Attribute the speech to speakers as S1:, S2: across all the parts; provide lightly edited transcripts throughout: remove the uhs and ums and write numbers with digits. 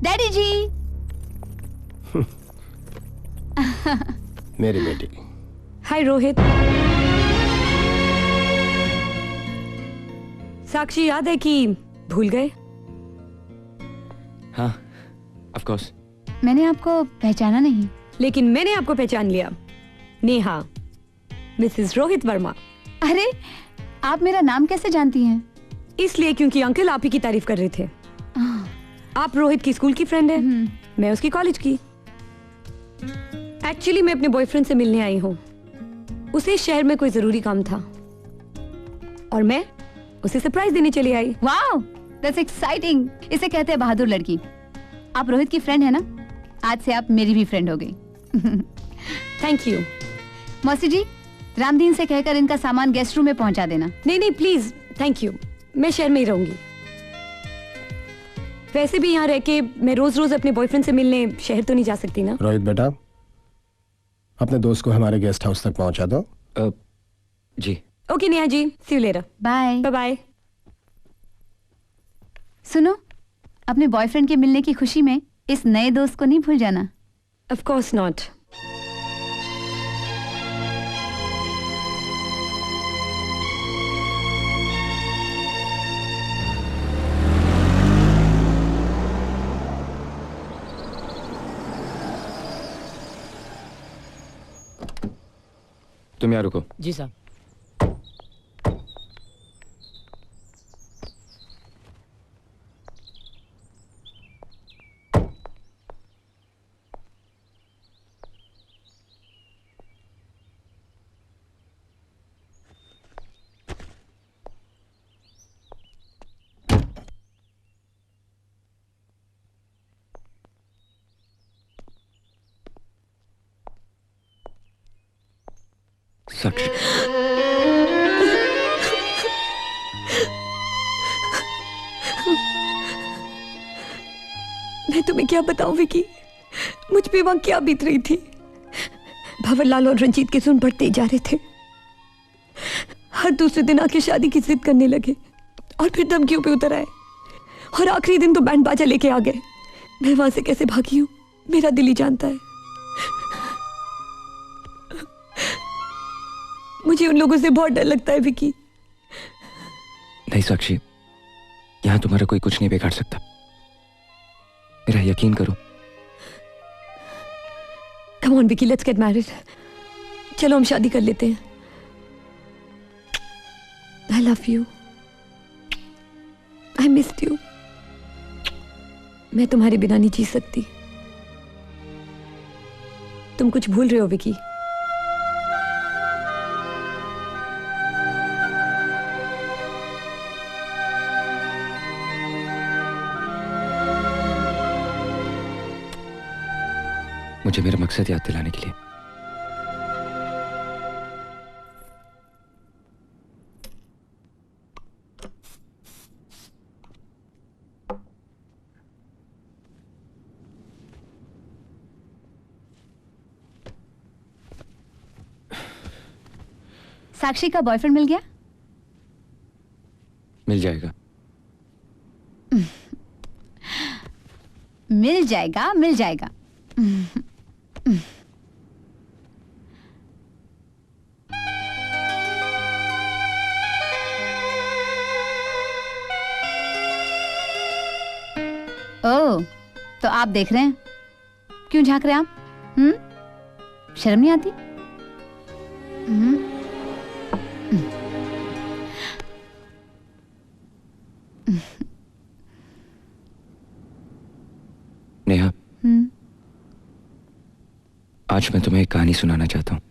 S1: Daddy जी।
S2: मेरी बेटी।
S3: हाय रोहित। साक्षी याद है कि भूल गए?
S4: हाँ, ऑफ कोर्स।
S1: मैंने आपको पहचाना नहीं।
S3: लेकिन मैंने आपको पहचान लिया। नेहा, मिसेस रोहित वर्मा।
S1: अरे, आप मेरा नाम कैसे जानती हैं?
S3: इसलिए क्योंकि अंकल आप ही की तारीफ कर रहे थे। आप रोहित की स्कूल की फ्रेंड है, मैं उसकी कॉलेज की। एक्चुअली मैं अपने बॉयफ्रेंड से मिलने आई हूँ। उसे शहर में कोई जरूरी काम था और मैं उसे सरप्राइज देने चली आई।
S1: Wow, that's exciting. इसे कहते हैं बहादुर लड़की। आप रोहित की फ्रेंड है ना? आज से आप मेरी भी फ्रेंड हो गई।
S3: Thank you.
S1: मौसी जी, रामदीन से कहकर इनका सामान गेस्ट रूम में पहुंचा देना।
S3: नहीं नहीं प्लीज, थैंक यू। मैं शहर में ही रहूंगी। वैसे भी यहाँ रह के मैं रोज रोज अपने बॉयफ्रेंड से मिलने शहर तो नहीं जा सकती ना।
S2: रोहित बेटा, अपने दोस्त को हमारे गेस्ट हाउस तक पहुंचा दो।
S4: जी।
S3: Okay Neha ji, see you later.
S1: Bye
S3: bye bye.
S1: सुनो, अपने बॉयफ्रेंड के मिलने की खुशी में इस नए दोस्त को नहीं भूल जाना।
S3: Of course not.
S4: तुम यहाँ रुको।
S5: जी साहब।
S4: साक्षी,
S3: मैं तुम्हें क्या बताऊं विकी, मुझ पे वहां क्या बीत रही थी। भंवरलाल और रंजीत के सुन बढ़ते ही जा रहे थे। हर दूसरे दिन आके शादी की जिद करने लगे और फिर धमकियों पे उतर आए और आखिरी दिन तो बैंड बाजा लेके आ गए। मैं वहां से कैसे भागी हूं मेरा दिल ही जानता है। मुझे उन लोगों से बहुत डर लगता है विकी।
S4: नहीं साक्षी, यहाँ तुम्हारा कोई कुछ नहीं बिगाड़ सकता, मेरा यकीन करो।
S3: Come on Vicky, let's get married. चलो हम शादी कर लेते हैं। I love you, I missed you. मैं तुम्हारे बिना नहीं जी सकती। तुम कुछ भूल रहे हो विकी।
S4: मुझे मेरा मकसद याद दिलाने के लिए।
S1: साक्षी का बॉयफ्रेंड मिल गया?
S4: मिल जाएगा।
S1: मिल जाएगा, मिल जाएगा। ओह, तो आप देख रहे हैं? क्यों झांक रहे हैं आप? शर्म नहीं आती?
S4: नेहा, आज मैं तुम्हें एक कहानी सुनाना चाहता हूँ।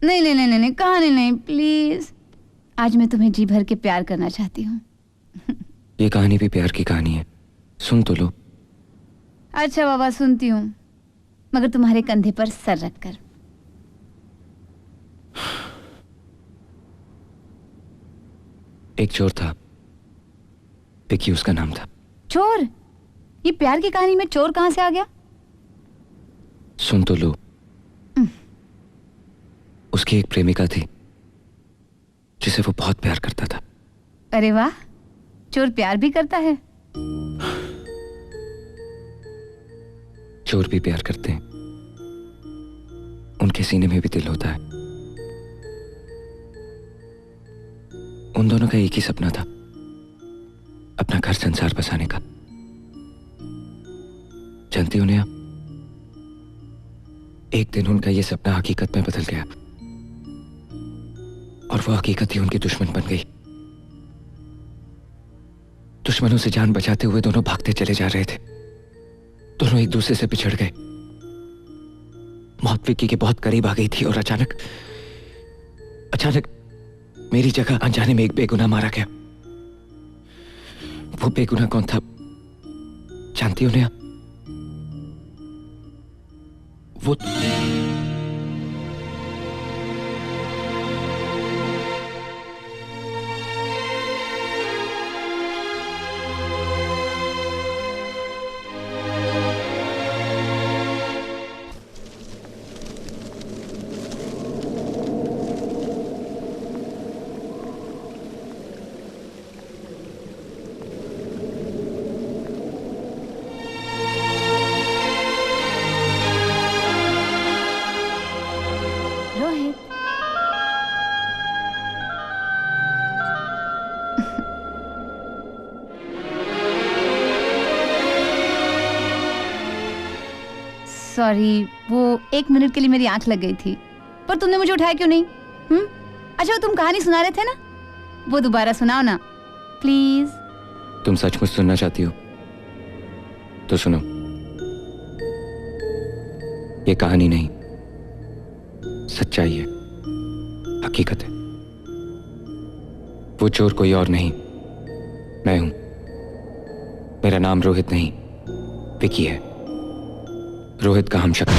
S1: नहीं नहीं नहीं नहीं, कहानी नहीं, प्लीज। आज मैं तुम्हें जी भर के प्यार करना चाहती हूँ।
S4: ये कहानी भी प्यार की कहानी है, सुन तो लो।
S1: अच्छा बाबा, सुनती हूँ, मगर तुम्हारे कंधे पर सर रखकर।
S4: एक चोर था, विकी उसका नाम था।
S1: चोर? ये प्यार की कहानी में चोर कहां से आ गया?
S4: सुन तो लो। उसकी एक प्रेमिका थी जिसे वो बहुत प्यार करता था।
S1: अरे वाह, चोर प्यार भी करता है।
S4: चोर भी प्यार करते हैं, उनके सीने में भी दिल होता है। उन दोनों का एक ही सपना था, अपना घर संसार बसाने का। जानती हो नेहा, एक दिन उनका यह सपना हकीकत में बदल गया और वो हकीकत ही उनकी दुश्मन बन गई। दुश्मनों से जान बचाते हुए दोनों भागते चले जा रहे थे। दोनों एक दूसरे से बिछड़ गए। मौत विक्की के बहुत करीब आ गई थी और अचानक मेरी जगह अनजाने में एक बेगुनाह मारा गया। वो बेगुनाह कौन था जानती हो नेहा? वो
S1: रोहित, सॉरी, वो 1 मिनट के लिए मेरी आंख लग गई थी। पर तुमने मुझे उठाया क्यों नहीं? अच्छा, वो तुम कहानी सुना रहे थे ना, वो दोबारा सुनाओ ना प्लीज।
S4: तुम सचमुच सुनना चाहती हो तो सुनो। ये कहानी नहीं, सच्चाई है, हकीकत है। वो चोर कोई और नहीं, मैं हूं। मेरा नाम रोहित नहीं, विकी है। रोहित का हमशक्ल।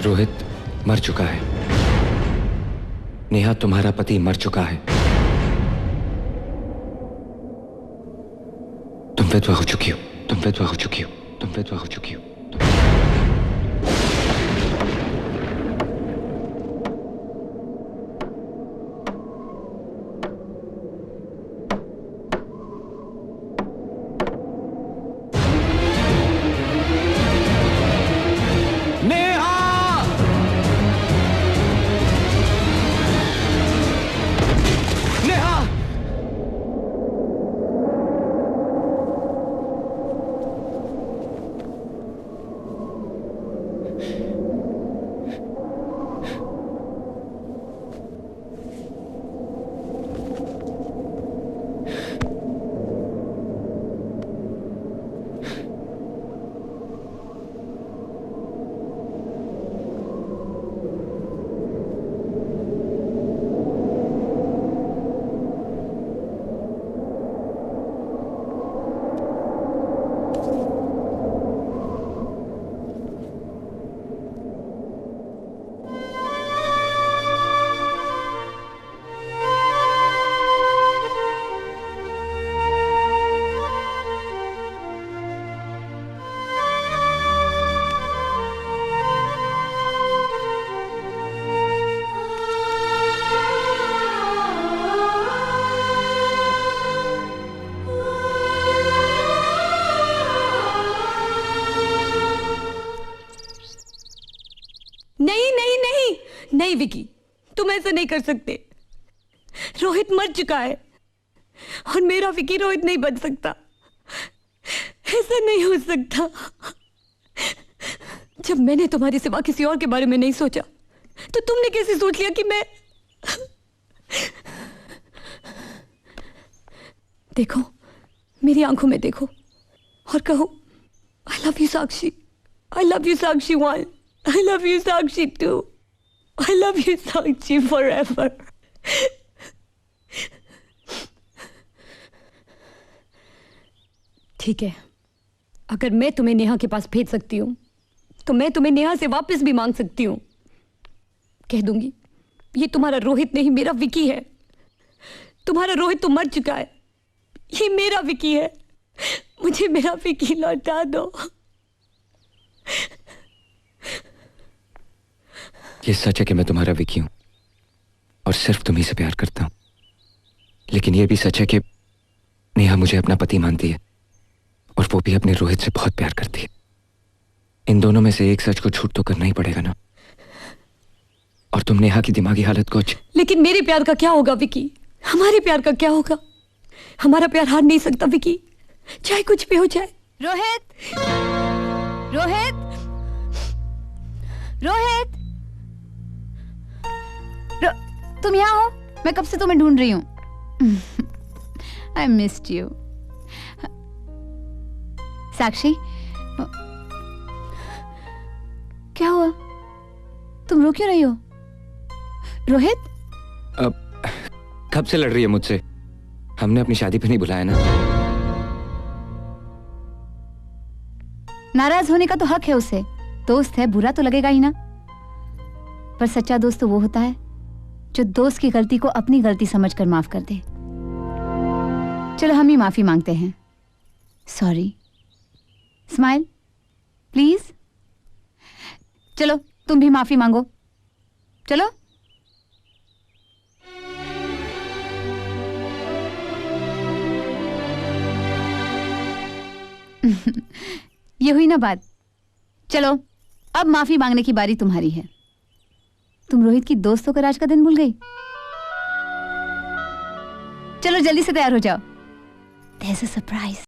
S4: रोहित मर चुका है। नेहा, तुम्हारा पति मर चुका है। तुम विधवा हो चुकी हो, तुम विधवा हो चुकी हो, तुम विधवा हो चुकी हो।
S3: नहीं विकी, तुम ऐसा नहीं कर सकते। रोहित मर चुका है और मेरा विकी रोहित नहीं बन सकता। ऐसा नहीं हो सकता। जब मैंने तुम्हारे सिवा किसी और के बारे में नहीं सोचा तो तुमने कैसे सोच लिया कि मैं। देखो, मेरी आंखों में देखो और कहो I love you, Sakshi. I love you, Sakshi 1. I love you, Sakshi 2. I love you, Sakshi forever. ठीक है, अगर मैं तुम्हें नेहा के पास भेज सकती हूँ तो मैं तुम्हें नेहा से वापस भी मांग सकती हूँ। कह दूंगी ये तुम्हारा रोहित नहीं, मेरा विकी है। तुम्हारा रोहित तो मर चुका है, ये मेरा विकी है। मुझे मेरा विकी लौटा दो।
S4: ये सच है कि मैं तुम्हारा विकी हूं और सिर्फ तुम्ही से प्यार करता हूं, लेकिन ये भी सच है कि नेहा मुझे अपना पति मानती है और वो भी अपने रोहित से बहुत प्यार करती है। इन दोनों में से एक सच को छूट तो करना ही पड़ेगा ना। और तुम नेहा की दिमागी हालत को
S3: लेकिन मेरे प्यार का क्या होगा विकी? हमारे प्यार का क्या होगा? हमारा प्यार हार नहीं सकता विकी, चाहे कुछ भी हो जाए।
S1: रोहित, रोहित, रोहित, तुम यहाँ हो? मैं कब से तुम्हें ढूंढ रही हूँ। I missed you. साक्षी, क्या हुआ? तुम रो क्यों रही हो? रोहित?
S4: कब से लड़ रही है मुझसे? हमने अपनी शादी पे नहीं बुलाया ना।
S1: नाराज होने का तो हक है उसे, दोस्त है, बुरा तो लगेगा ही ना। पर सच्चा दोस्त तो वो होता है जो दोस्त की गलती को अपनी गलती समझकर माफ कर दे। चलो हम ही माफी मांगते हैं। सॉरी। Smile please. चलो तुम भी माफी मांगो। चलो। ये हुई ना बात। चलो अब माफी मांगने की बारी तुम्हारी है। तुम रोहित की दोस्त होकर आज का दिन भूल गई। चलो जल्दी से तैयार हो जाओ। There's a surprise.